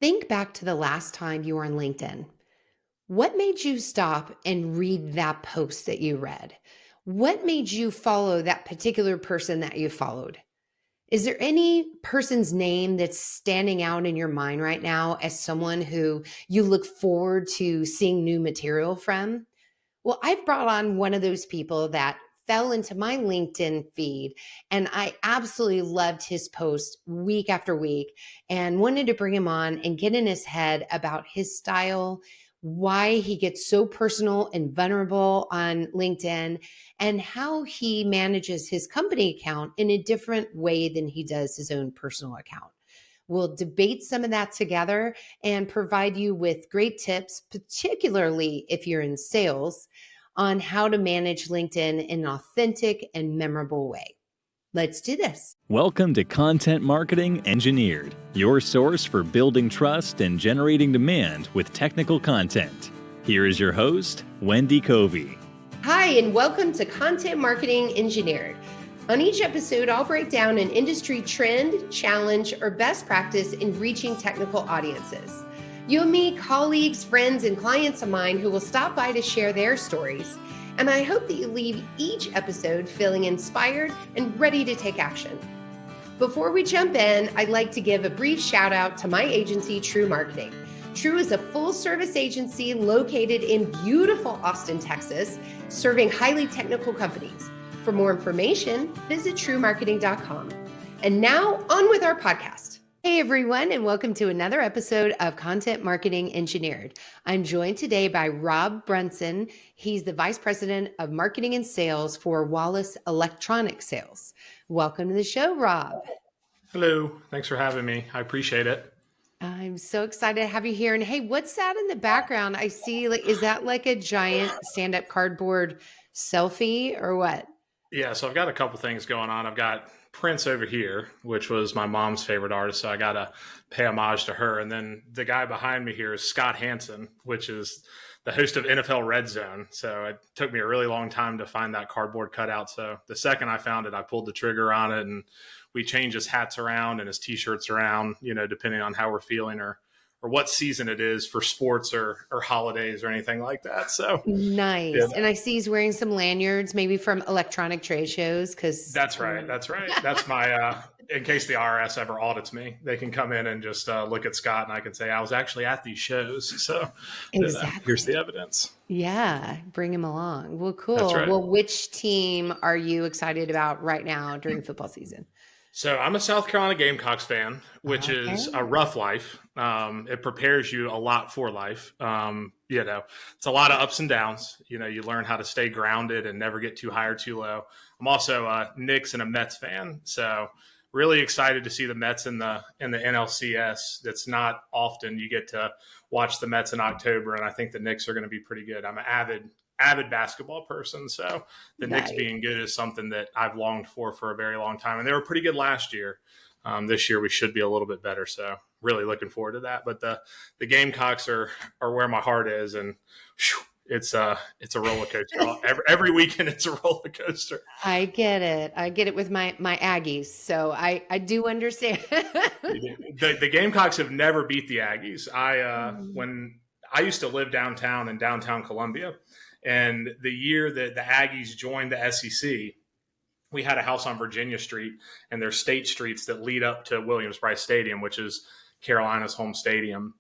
Think back to the last time you were on LinkedIn. What made you stop and read that post that you read? What made you follow that particular person that you followed? Is there any person's name that's standing out in your mind right now as someone who you look forward to seeing new material from? Well, I've brought on one of those people that fell into my LinkedIn feed, and I absolutely loved his post week after week and wanted to bring him on and get in his head about his style, why he gets so personal and vulnerable on LinkedIn, and how he manages his company account in a different way than he does his own personal account. We'll debate some of that together and provide you with great tips, particularly if you're in sales, on how to manage LinkedIn in an authentic and memorable way. Let's do this. Welcome to Content Marketing Engineered, your source for building trust and generating demand with technical content. Here is your host, Wendy Covey. Hi, and welcome to Content Marketing Engineered. On each episode, I'll break down an industry trend, challenge, or best practice in reaching technical audiences. You'll meet colleagues, friends, and clients of mine who will stop by to share their stories. And I hope that you leave each episode feeling inspired and ready to take action. Before we jump in, I'd like to give a brief shout out to my agency, True Marketing. True is a full-service agency located in beautiful Austin, Texas, serving highly technical companies. For more information, visit truemarketing.com. And now, on with our podcast. Hey, everyone, and welcome to another episode of Content Marketing Engineered. I'm joined today by Rob Brunson. He's the Vice President of Marketing and Sales for Wallace Electronic Sales. Welcome to the show, Rob. Hello. Thanks for having me. I appreciate it. I'm so excited to have you here. And hey, what's that in the background? I see, is that like a giant stand-up cardboard selfie or what? Yeah, so I've got a couple things going on. I've got Prince over here, which was my mom's favorite artist, so I got to pay homage to her. And then the guy behind me here is Scott Hansen, which is the host of NFL Red Zone. So it took me a really long time to find that cardboard cutout. So the second I found it, I pulled the trigger on it, and we change his hats around and his T-shirts around, depending on how we're feeling or what season it is for sports or holidays or anything like that. So nice. Yeah. And I see he's wearing some lanyards, maybe from electronic trade shows. That's right. That's my, in case the IRS ever audits me, they can come in and just look at Scott and I can say, I was actually at these shows. So exactly. Here's the evidence. Yeah. Bring him along. Well, cool. That's right. Well, which team are you excited about right now during football season? So I'm a South Carolina Gamecocks fan, which is a rough life. It prepares you a lot for life. It's a lot of ups and downs. You learn how to stay grounded and never get too high or too low. I'm also a Knicks and a Mets fan. So really excited to see the Mets in the NLCS. That's not often you get to watch the Mets in October. And I think the Knicks are going to be pretty good. I'm an avid basketball person. So the Knicks being good is something that I've longed for a very long time. And they were pretty good last year. This year we should be a little bit better. So really looking forward to that. But the Gamecocks are where my heart is. And it's a roller coaster. Every weekend it's a roller coaster. I get it with my Aggies. So I do understand. The Gamecocks have never beat the Aggies. When I used to live downtown in downtown Columbia, and the year that the Aggies joined the SEC, we had a house on Virginia Street, and there's state streets that lead up to Williams-Brice Stadium, which is Carolina's home stadium.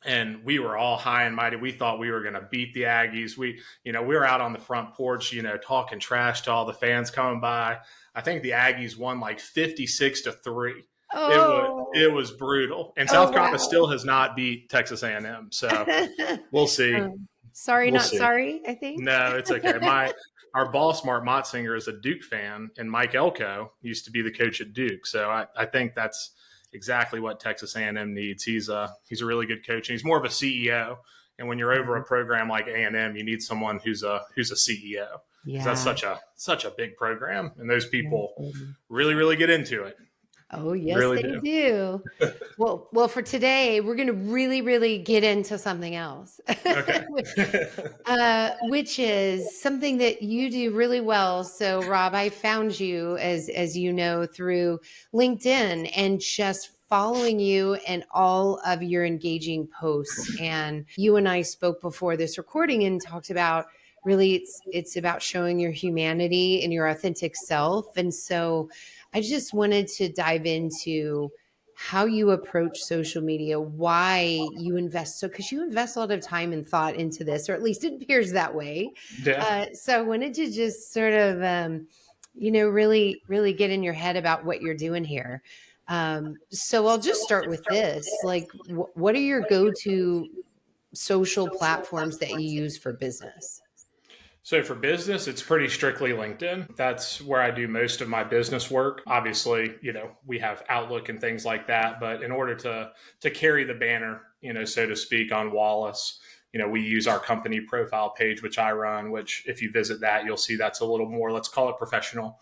And we were all high and mighty. We thought we were going to beat the Aggies. We were out on the front porch, talking trash to all the fans coming by. I think the Aggies won like 56-3. Oh. It was brutal. And South Carolina still has not beat Texas A&M. So we'll see. Sorry, we'll see. Sorry, I think. No, it's okay. Our boss, Mark Motzinger, is a Duke fan, and Mike Elko used to be the coach at Duke. So I think that's exactly what Texas A&M needs. He's a really good coach, and he's more of a CEO. And when you're over a program like A&M, you need someone who's a CEO. Yeah. That's such a big program, and those people really, really get into it. Oh, yes, really they do. Well, for today, we're going to really, really get into something else, okay. Which is something that you do really well. So, Rob, I found you, as you know, through LinkedIn and just following you and all of your engaging posts. And you and I spoke before this recording and talked about really it's about showing your humanity and your authentic self. And so I just wanted to dive into how you approach social media, why you invest. So, because you invest a lot of time and thought into this, or at least it appears that way. Yeah. So I wanted to just sort of, really, really get in your head about what you're doing here. So I'll just start with this. Like, what are your go-to social platforms that you use for business? So for business, it's pretty strictly LinkedIn. That's where I do most of my business work. Obviously, we have Outlook and things like that, but in order to carry the banner, so to speak, on Wallace, we use our company profile page, which I run, which if you visit that, you'll see that's a little more, let's call it professional,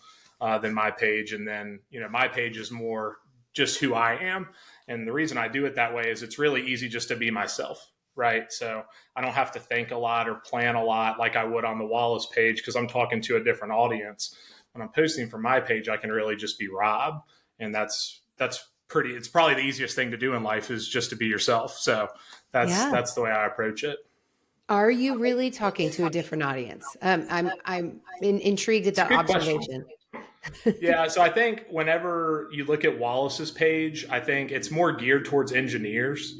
than my page. And then, my page is more just who I am. And the reason I do it that way is it's really easy just to be myself. Right. So I don't have to think a lot or plan a lot like I would on the Wallace page because I'm talking to a different audience. When I'm posting from my page, I can really just be Rob. And that's it's probably the easiest thing to do in life is just to be yourself. So Yeah. that's the way I approach it. Are you really talking to a different audience? I'm intrigued at It's a that good question. observation. Yeah, so I think whenever you look at Wallace's page, I think it's more geared towards engineers.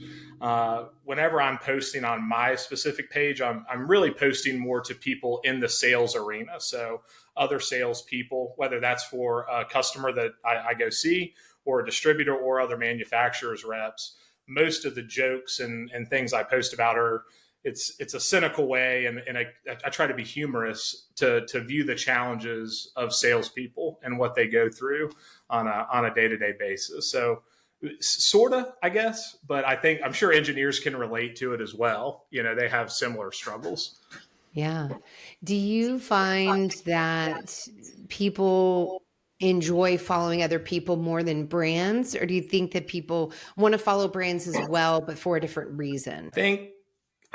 Whenever I'm posting on my specific page, I'm really posting more to people in the sales arena. So other salespeople, whether that's for a customer that I go see or a distributor or other manufacturers reps, most of the jokes and things I post about are it's a cynical way, and I try to be humorous to view the challenges of salespeople and what they go through on a day-to-day basis. So sort of, I guess, but I'm sure engineers can relate to it as well. They have similar struggles. Yeah. Do you find that people enjoy following other people more than brands, or do you think that people want to follow brands as well, but for a different reason?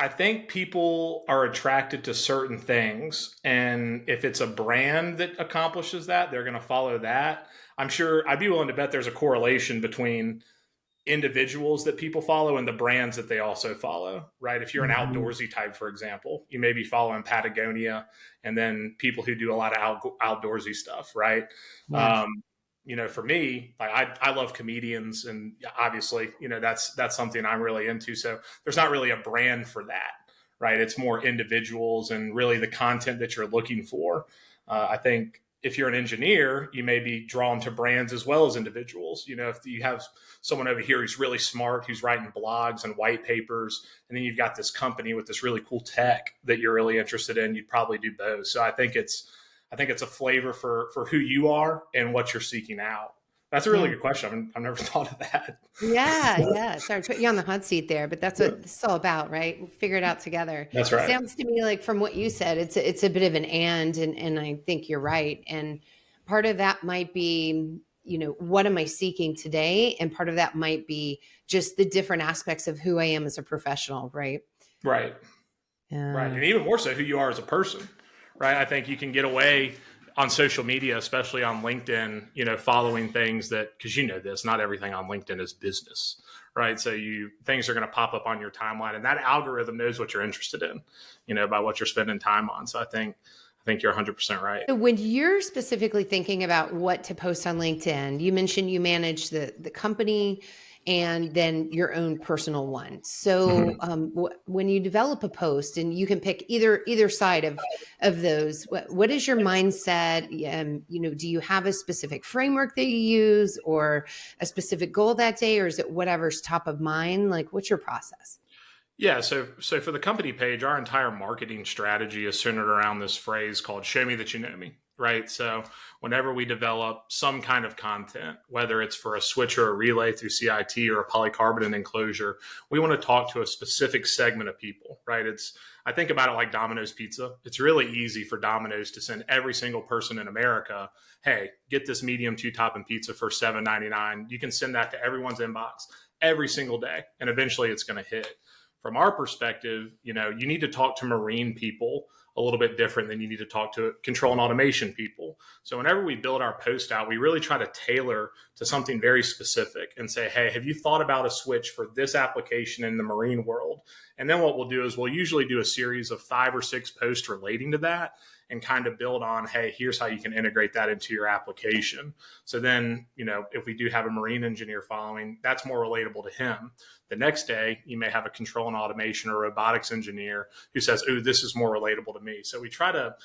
I think people are attracted to certain things, and if it's a brand that accomplishes that, they're going to follow that. I'm sure I'd be willing to bet there's a correlation between individuals that people follow and the brands that they also follow, right? If you're an Mhm. outdoorsy type, for example, you may be following Patagonia and then people who do a lot of outdoorsy stuff, right? Yeah. Um, for me, like I love comedians, and obviously, that's something I'm really into. So there's not really a brand for that, right? It's more individuals and really the content that you're looking for. I think if you're an engineer, you may be drawn to brands as well as individuals. If you have someone over here who's really smart, who's writing blogs and white papers, and then you've got this company with this really cool tech that you're really interested in, you'd probably do both. So I think it's a flavor for who you are and what you're seeking out. That's a really Yeah. good question. I've never thought of that. Yeah, yeah. Sorry, put you on the hot seat there, but that's what this is all about, right? We'll figure it out together. That's right. Sounds to me like from what you said, it's a bit of an and I think you're right. And part of that might be, what am I seeking today? And part of that might be just the different aspects of who I am as a professional, right? Right. Right. Yeah. And even more so who you are as a person, right? I think you can get away on social media, especially on LinkedIn, following things that, because this, not everything on LinkedIn is business, right? So things are going to pop up on your timeline, and that algorithm knows what you're interested in, by what you're spending time on. So I think you're 100% right. So when you're specifically thinking about what to post on LinkedIn, you mentioned you manage the company and then your own personal one. So Mhm. when you develop a post, and you can pick either side of those, what is your mindset? Do you have a specific framework that you use, or a specific goal that day, or is it whatever's top of mind? Like, what's your process? Yeah, so for the company page, our entire marketing strategy is centered around this phrase called "Show me that you know me." Right. So whenever we develop some kind of content, whether it's for a switch or a relay through CIT or a polycarbonate enclosure, we want to talk to a specific segment of people. Right. I think about it like Domino's Pizza. It's really easy for Domino's to send every single person in America, "Hey, get this medium two topping pizza for $7.99." You can send that to everyone's inbox every single day, and eventually it's going to hit. from our perspective, you need to talk to marine people a little bit different than you need to talk to control and automation people. So whenever we build our post out, we really try to tailor to something very specific and say, hey, have you thought about a switch for this application in the marine world? And then what we'll do is we'll usually do a series of 5 or 6 posts relating to that and kind of build on, hey, here's how you can integrate that into your application. So then, if we do have a marine engineer following, that's more relatable to him. The next day, you may have a control and automation or robotics engineer who says, ooh, this is more relatable to me. So we try to,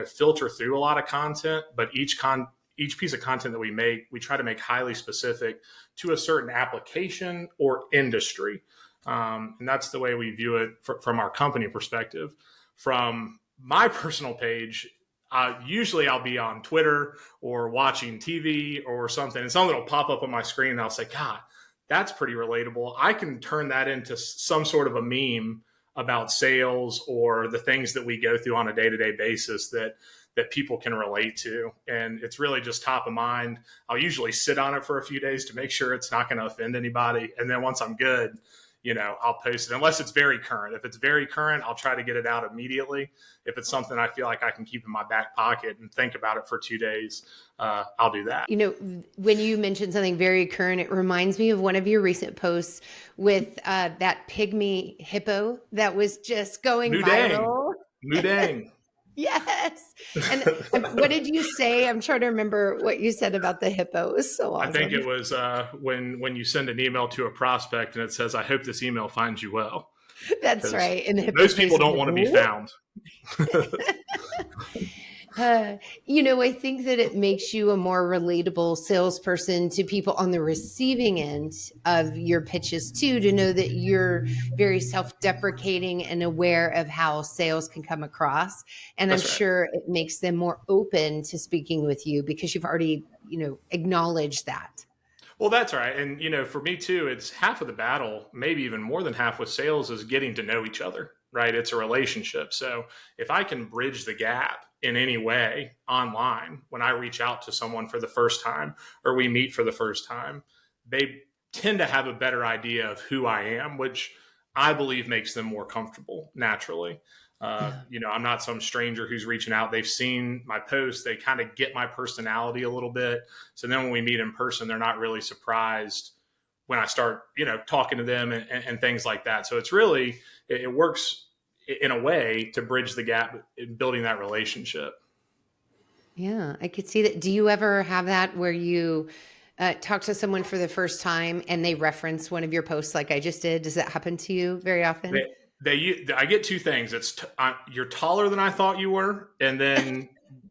filter through a lot of content, but each piece of content that we make, we try to make highly specific to a certain application or industry. And that's the way we view it from our company perspective. From my personal page, usually I'll be on Twitter or watching TV or something, and something will pop up on my screen and I'll say, God, that's pretty relatable. I can turn that into some sort of a meme about sales or the things that we go through on a day-to-day basis that people can relate to. And it's really just top of mind. I'll usually sit on it for a few days to make sure it's not going to offend anybody. And then once I'm good, I'll post it unless it's very current. If it's very current, I'll try to get it out immediately. If it's something I feel like I can keep in my back pocket and think about it for 2 days, I'll do that. When you mentioned something very current, it reminds me of one of your recent posts with that pygmy hippo that was just going viral. Mudang. Yes. And what did you say? I'm trying to remember what you said about the hippo. It was so awesome. I think it was when you send an email to a prospect and it says, I hope this email finds you well. That's right. And most people don't want to be found. I think that it makes you a more relatable salesperson to people on the receiving end of your pitches too, to know that you're very self-deprecating and aware of how sales can come across. And I'm sure it makes them more open to speaking with you because you've already, acknowledged that. Well, that's right. And, for me too, it's half of the battle, maybe even more than half with sales is getting to know each other, right? It's a relationship. So if I can bridge the gap in any way online, when I reach out to someone for the first time or we meet for the first time, they tend to have a better idea of who I am, which I believe makes them more comfortable naturally. I'm not some stranger who's reaching out. They've seen my posts. They kind of get my personality a little bit. So then when we meet in person, they're not really surprised when I start, talking to them and things like that. So it's really, it works in a way to bridge the gap in building that relationship. Yeah, I could see that. Do you ever have that where you talk to someone for the first time and they reference one of your posts like I just did? Does that happen to you very often? I get 2 things. It's you're taller than I thought you were, and then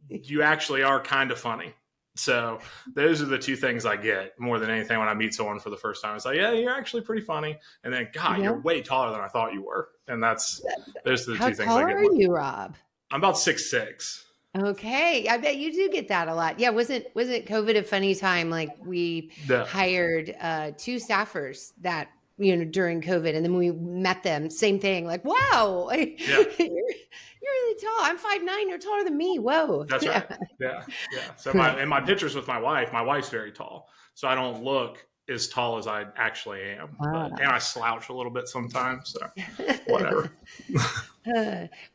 you actually are kind of funny. So those are the 2 things I get more than anything when I meet someone for the first time. It's like, yeah, you're actually pretty funny. And then, God, you're way taller than I thought you were. And those are the 2 things I get. How tall are you, Rob? I'm about 6'6". Okay. I bet you do get that a lot. Yeah. Wasn't COVID a funny time? Like we hired 2 staffers that, during COVID, and then we met them, same thing. Like, wow, you're really tall. I'm 5'9". You're taller than me. Whoa. That's right. Yeah. So my pictures with my wife's very tall. So I don't look as tall as I actually am. Wow. And I slouch a little bit sometimes. So whatever.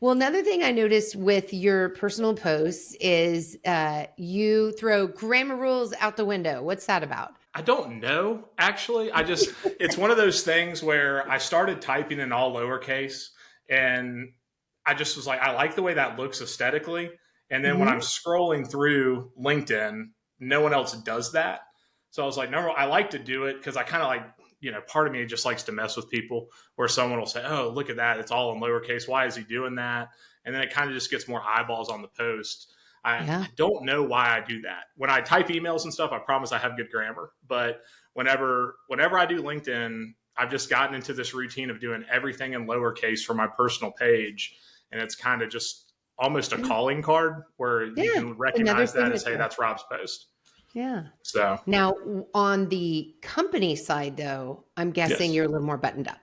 Well, another thing I noticed with your personal posts is you throw grammar rules out the window. What's that about? I don't know, actually. It's one of those things where I started typing in all lowercase and I just was like, I like the way that looks aesthetically. And then when I'm scrolling through LinkedIn, no one else does that. So I was like, no, I like to do it because I kind of like, part of me just likes to mess with people where someone will say, oh, look at that. It's all in lowercase. Why is he doing that? And then it kind of just gets more eyeballs on the post. I don't know why I do that. When I type emails and stuff, I promise I have good grammar. But whenever I do LinkedIn, I've just gotten into this routine of doing everything in lowercase for my personal page. And it's kind of just almost a calling card where you can recognize that as, hey, that's Rob's post. Yeah. So now on the company side, though, I'm guessing you're a little more buttoned up.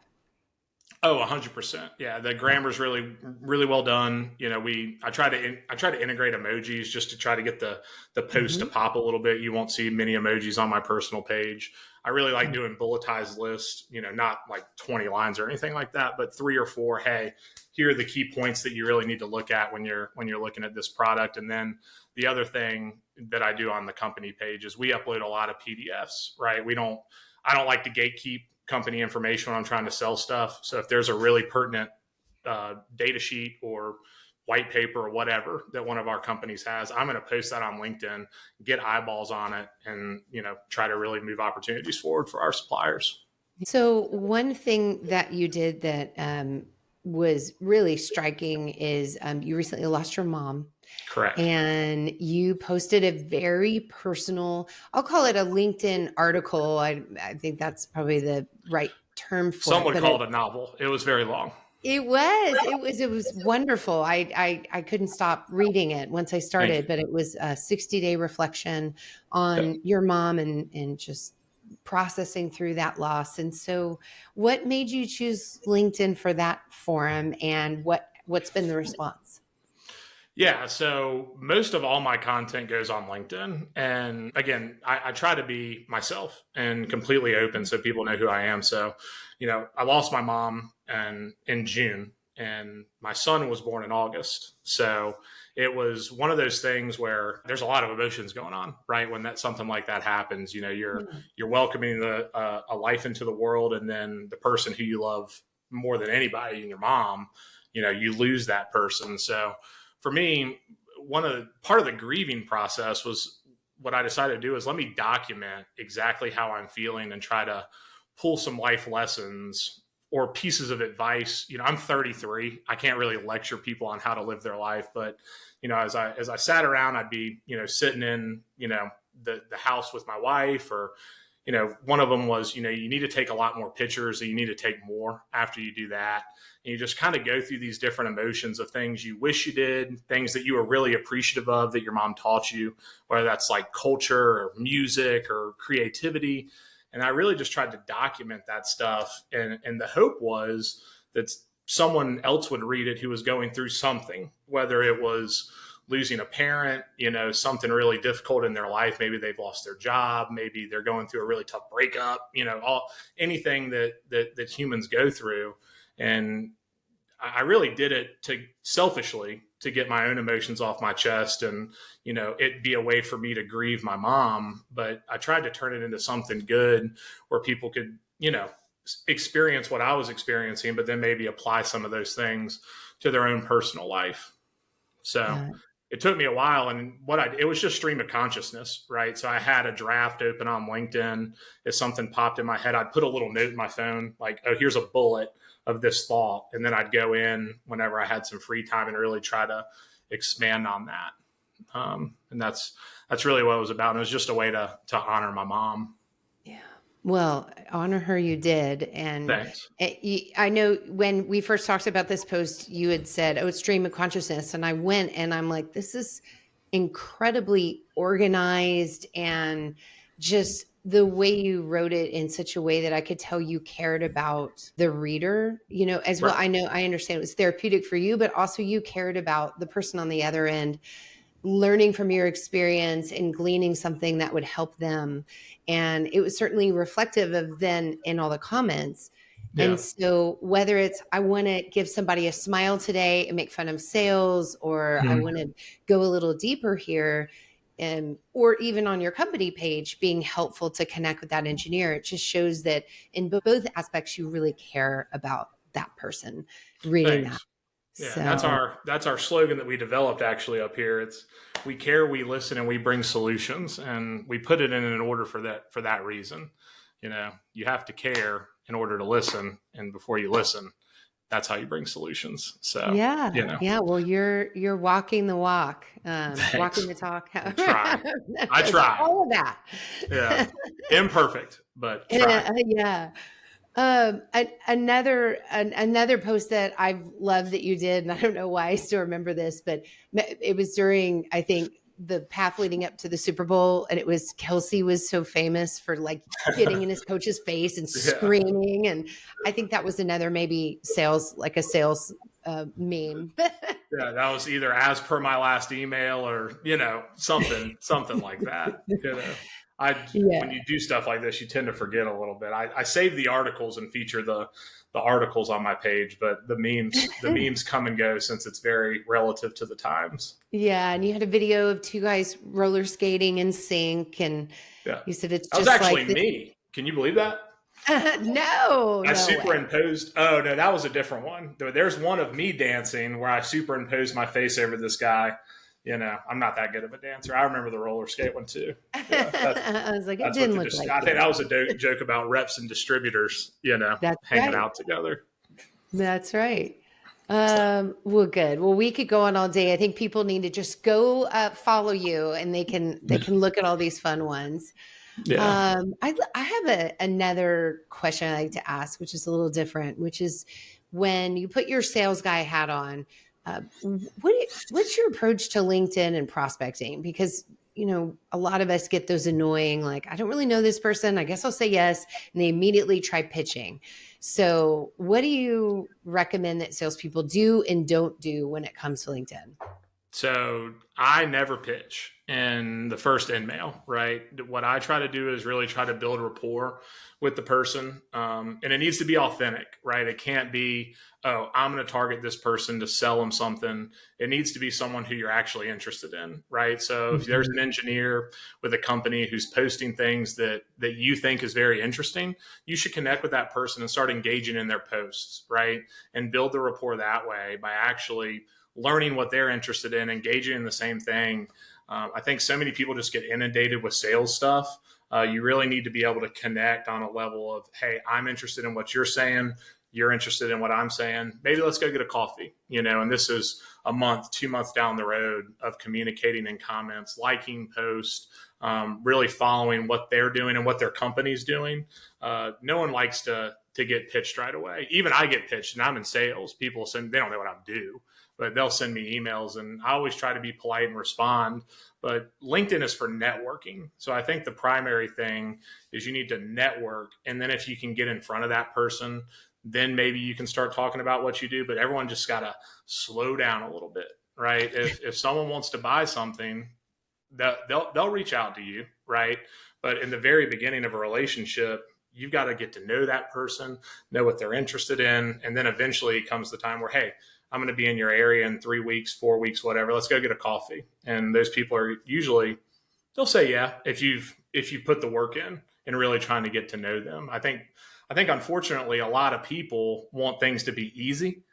Oh, 100%. Yeah, the grammar's really really well done. I try to integrate emojis just to try to get the post to Hmm. pop a little bit. You won't see many emojis on my personal page. I really like doing bulletized lists, not like 20 lines or anything like that, but 3 or 4, hey, here are the key points that you really need to look at when you're looking at this product. And then the other thing that I do on the company page is we upload a lot of PDFs, right? I don't like to gatekeep company information when I'm trying to sell stuff. So if there's a really pertinent data sheet or white paper or whatever that one of our companies has, I'm going to post that on LinkedIn, get eyeballs on it, and try to really move opportunities forward for our suppliers. So one thing that you did that was really striking is you recently lost your mom, Correct. and you posted a very personal, I'll call it a LinkedIn article. I think that's probably the right term for Some it, would but call it a novel. It was very long. it was wonderful. I couldn't stop reading it once I Thank started, you. but it was a 60-day reflection Yep. on your mom and just processing through that loss. And so what made you choose LinkedIn for that forum, and what's been the response? Yeah, so most of all my content goes on LinkedIn. And again, I try to be myself and completely open so people know who I am. So, I lost my mom in June, and my son was born in August. So it was one of those things where there's a lot of emotions going on, right? When something like that happens, you're welcoming a life into the world, and then the person who you love more than anybody, and your mom, you lose that person. So for me, part of the grieving process was what I decided to do is let me document exactly how I'm feeling and try to pull some life lessons or pieces of advice. I'm 33. I can't really lecture people on how to live their life, but as I sat around, I'd be sitting in the house with my wife, or one of them was, you need to take a lot more pictures, and you need to take more after you do that. And you just kind of go through these different emotions of things you wish you did, things that you were really appreciative of that your mom taught you, whether that's like culture or music or creativity. And I really just tried to document that stuff. And the hope was that someone else would read it who was going through something, whether it was losing a parent, something really difficult in their life. Maybe they've lost their job. Maybe they're going through a really tough breakup, anything that humans go through. And I really did it to selfishly to get my own emotions off my chest, and it be a way for me to grieve my mom. But I tried to turn it into something good where people could experience what I was experiencing, but then maybe apply some of those things to their own personal life. So Yeah. it took me a while, and it was just stream of consciousness, right? So I had a draft open on LinkedIn. If something popped in my head, I'd put a little note in my phone, like, oh, here's a bullet of this thought. And then I'd go in whenever I had some free time and really try to expand on that. And that's really what it was about. And it was just a way to honor my mom. Yeah. Well, honor her, you did. And Thanks. I know when we first talked about this post, you had said, oh, it's stream of consciousness. And I went and I'm like, this is incredibly organized, and just the way you wrote it in such a way that I could tell you cared about the reader, as well. Right. I know, I understand it was therapeutic for you, but also you cared about the person on the other end, learning from your experience and gleaning something that would help them. And it was certainly reflective of then in all the comments. And Yeah. so whether it's, I want to give somebody a smile today and make fun of sales, or I Mhm. want to go a little deeper here, or even on your company page, being helpful to connect with that engineer, it just shows that in both aspects, you really care about that person reading that. Thanks. Yeah, and that's So our slogan that we developed actually up here. It's we care, we listen, and we bring solutions, and we put it in an order for that reason. You have to care in order to listen, and before you listen, that's how you bring solutions. So, yeah, yeah. Well, you're walking the walk, walking thanks. the talk. I try. I try. All of that. Yeah, imperfect, but try. Yeah. Another post that I've loved that you did, and I don't know why I still remember this, but it was during, I think, the path leading up to the Super Bowl, and it was Kelsey was so famous for like getting in his coach's face and Yeah. screaming, and I think that was another maybe sales like a sales meme. Yeah, that was either as per my last email or, something like that. I when Yeah. you do stuff like this, you tend to forget a little bit. I save the articles and feature the articles on my page, but the memes come and go since it's very relative to the times. Yeah, and you had a video of two guys roller skating in sync, and Yeah. you said it's That was just like actually me. Can you believe that? no, I no way. superimposed. Oh no, that was a different one. There's one of me dancing where I superimposed my face over this guy. I'm not that good of a dancer. I remember the roller skate one too. Yeah, I was like, it that's what didn't the. look like I think you. that was a joke about reps and distributors. That's Hanging right. out together. That's right. So, Well, good. Well, we could go on all day. I think people need to just go follow you, and they can look at all these fun ones. yeah. I have another question I like to ask, which is a little different, which is when you put your sales guy hat on, what's your approach to LinkedIn and prospecting? Because a lot of us get those annoying, like, I don't really know this person. I guess I'll say yes. And they immediately try pitching. So what do you recommend that salespeople do and don't do when it comes to LinkedIn? So I never pitch in the first email, right? What I try to do is really try to build rapport with the person. And it needs to be authentic, right? It can't be, oh, I'm going to target this person to sell them something. It needs to be someone who you're actually interested in, right? So if there's an engineer with a company who's posting things that you think is very interesting, you should connect with that person and start engaging in their posts, right? And build the rapport that way by actually learning what they're interested in, engaging in the same thing. I think so many people just get inundated with sales stuff. You really need to be able to connect on a level of, hey, I'm interested in what you're saying. You're interested in what I'm saying. Maybe let's go get a coffee, and this is a month, 2 months down the road of communicating in comments, liking posts, really following what they're doing and what their company's doing. No one likes to get pitched right away. Even I get pitched, and I'm in sales. People they don't know what I do, but they'll send me emails, and I always try to be polite and respond. But LinkedIn is for networking. So I think the primary thing is you need to network. And then if you can get in front of that person, then maybe you can start talking about what you do. But everyone just got to slow down a little bit, right? If someone wants to buy something, they'll reach out to you, right? But in the very beginning of a relationship, you've got to get to know that person, know what they're interested in. And then eventually comes the time where, hey, I'm going to be in your area in 3 weeks, 4 weeks, whatever. Let's go get a coffee. And those people are usually, they'll say, yeah, if you've put the work in and really trying to get to know them. I think unfortunately, a lot of people want things to be easy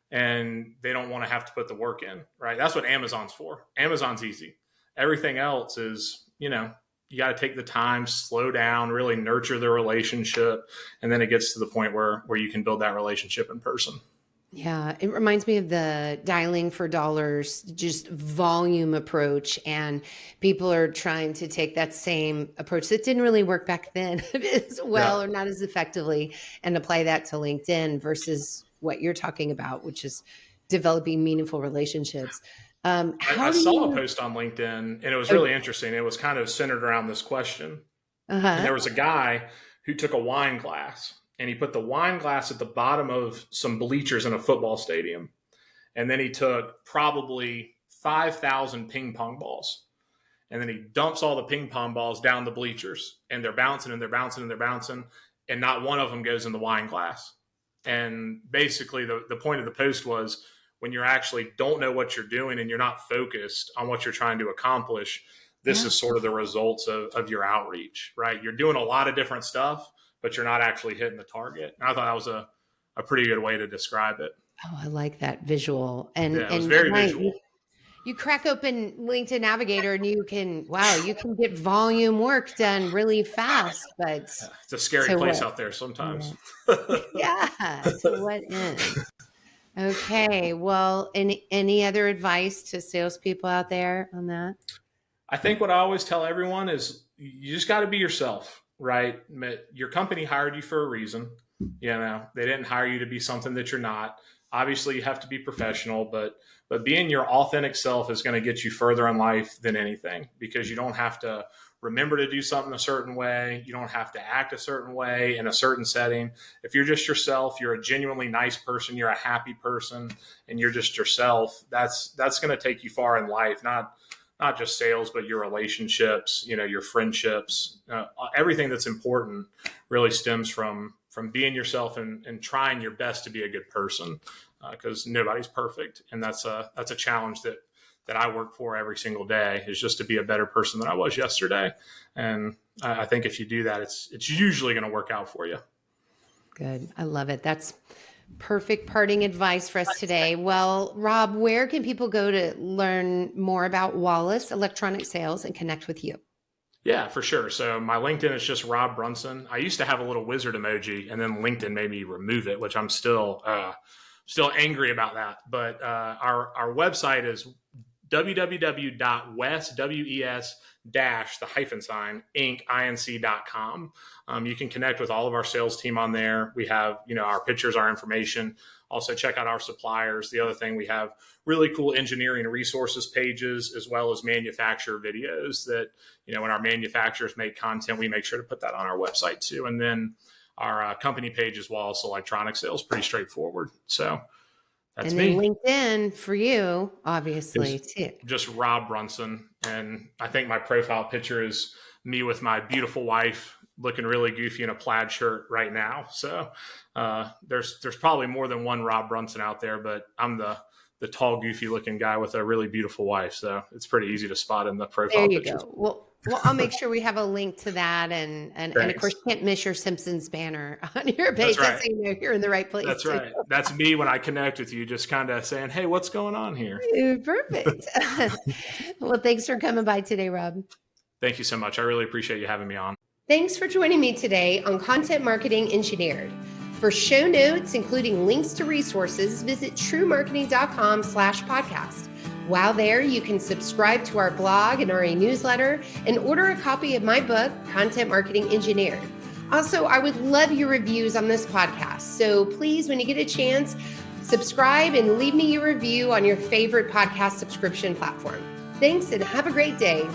and they don't want to have to put the work in, right? That's what Amazon's for. Amazon's easy. Everything else is, you got to take the time, slow down, really nurture the relationship. And then it gets to the point where you can build that relationship in person. Yeah, it reminds me of the dialing for dollars, just volume approach. And people are trying to take that same approach that didn't really work back then as Yeah. well or not as effectively and apply that to LinkedIn versus what you're talking about, which is developing meaningful relationships. I How do saw a you? post on LinkedIn and it was Oh, really interesting. It was kind of centered around this question. And uh-huh. there was a guy who took a wine glass and he put the wine glass at the bottom of some bleachers in a football stadium. And then he took probably 5,000 ping pong balls. And then he dumps all the ping pong balls down the bleachers and they're bouncing and they're bouncing and they're bouncing. And not one of them goes in the wine glass. And basically, the point of the post was when you actually don't know what you're doing and you're not focused on what you're trying to accomplish, this Yeah. is sort of the results of your outreach, right? You're doing a lot of different stuff, but you're not actually hitting the target. And I thought that was a pretty good way to describe it. Oh, I like that visual. And Yeah, it was and very right, visual. you crack open LinkedIn Navigator and you can get volume work done really fast. But Yeah, it's a scary to place what? out there sometimes. Yeah. Yeah. To what end? Okay. Well, any other advice to salespeople out there on that? I think what I always tell everyone is you just got to be yourself, right? Your company hired you for a reason. They didn't hire you to be something that you're not. Obviously, you have to be professional, but being your authentic self is going to get you further in life than anything, because you don't have to remember to do something a certain way. You don't have to act a certain way in a certain setting. If you're just yourself, you're a genuinely nice person, you're a happy person, and you're just yourself, that's going to take you far in life. Not just sales, but your relationships, your friendships, everything that's important really stems from being yourself and trying your best to be a good person, because nobody's perfect. And that's a challenge that I work for every single day, is just to be a better person than I was yesterday. And I think if you do that, it's usually going to work out for you. Good. I love it. That's perfect parting advice for us today. Well, Rob, where can people go to learn more about Wallace Electronic Sales and connect with you? Yeah, for sure. So my LinkedIn is just Rob Brunson. I used to have a little wizard emoji, and then LinkedIn made me remove it, which I'm still angry about that. But our website is www.wes-inc.com. You can connect with all of our sales team on there. We have, our pictures, our information. Also check out our suppliers. The other thing, we have really cool engineering resources pages, as well as manufacturer videos that, when our manufacturers make content, we make sure to put that on our website too. And then our company page as well, so Electronic Sales, pretty straightforward. So that's me. And then LinkedIn for you, obviously, too. Just Rob Brunson. And I think my profile picture is me with my beautiful wife, looking really goofy in a plaid shirt right now. So there's probably more than one Rob Brunson out there, but I'm the tall, goofy looking guy with a really beautiful wife. So it's pretty easy to spot in the profile There you pictures. go. Well, I'll make sure we have a link to that. And of course, you can't miss your Simpsons banner on your page. That's right. So you're in the right place. That's right. That's me when I connect with you, just kind of saying, hey, what's going on here? Perfect. Well, thanks for coming by today, Rob. Thank you so much. I really appreciate you having me on. Thanks for joining me today on Content Marketing Engineered. For show notes, including links to resources, visit truemarketing.com/podcast. While there, you can subscribe to our blog and our newsletter and order a copy of my book, Content Marketing Engineered. Also, I would love your reviews on this podcast. So please, when you get a chance, subscribe and leave me your review on your favorite podcast subscription platform. Thanks and have a great day.